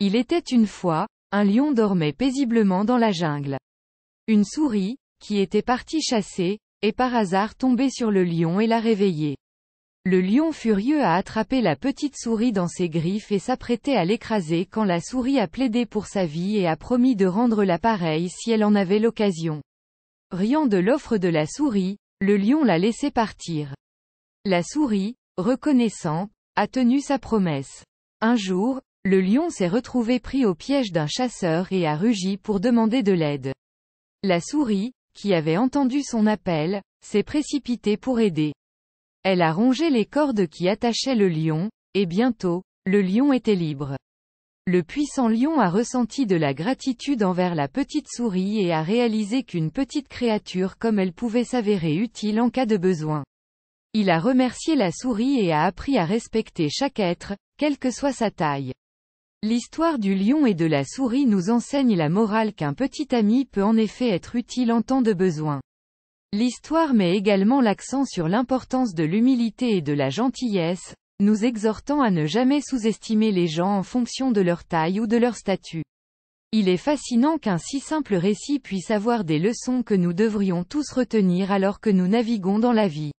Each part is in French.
Il était une fois, un lion dormait paisiblement dans la jungle. Une souris, qui était partie chasser, est par hasard tombée sur le lion et l'a réveillé. Le lion furieux a attrapé la petite souris dans ses griffes et s'apprêtait à l'écraser quand la souris a plaidé pour sa vie et a promis de rendre l'appareil si elle en avait l'occasion. Riant de l'offre de la souris, le lion l'a laissé partir. La souris, reconnaissant, a tenu sa promesse. Un jour, le lion s'est retrouvé pris au piège d'un chasseur et a rugi pour demander de l'aide. La souris, qui avait entendu son appel, s'est précipitée pour aider. Elle a rongé les cordes qui attachaient le lion, et bientôt, le lion était libre. Le puissant lion a ressenti de la gratitude envers la petite souris et a réalisé qu'une petite créature comme elle pouvait s'avérer utile en cas de besoin. Il a remercié la souris et a appris à respecter chaque être, quelle que soit sa taille. L'histoire du lion et de la souris nous enseigne la morale qu'un petit ami peut en effet être utile en temps de besoin. L'histoire met également l'accent sur l'importance de l'humilité et de la gentillesse, nous exhortant à ne jamais sous-estimer les gens en fonction de leur taille ou de leur statut. Il est fascinant qu'un si simple récit puisse avoir des leçons que nous devrions tous retenir alors que nous naviguons dans la vie.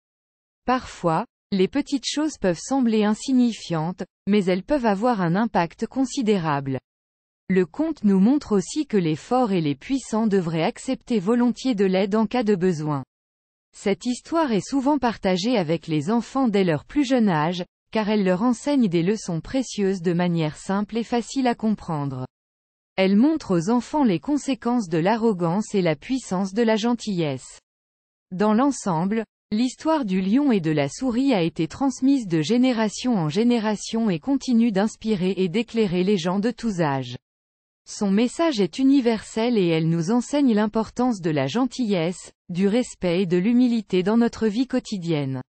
Parfois, les petites choses peuvent sembler insignifiantes, mais elles peuvent avoir un impact considérable. Le conte nous montre aussi que les forts et les puissants devraient accepter volontiers de l'aide en cas de besoin. Cette histoire est souvent partagée avec les enfants dès leur plus jeune âge, car elle leur enseigne des leçons précieuses de manière simple et facile à comprendre. Elle montre aux enfants les conséquences de l'arrogance et la puissance de la gentillesse. Dans l'ensemble, l'histoire du lion et de la souris a été transmise de génération en génération et continue d'inspirer et d'éclairer les gens de tous âges. Son message est universel et elle nous enseigne l'importance de la gentillesse, du respect et de l'humilité dans notre vie quotidienne.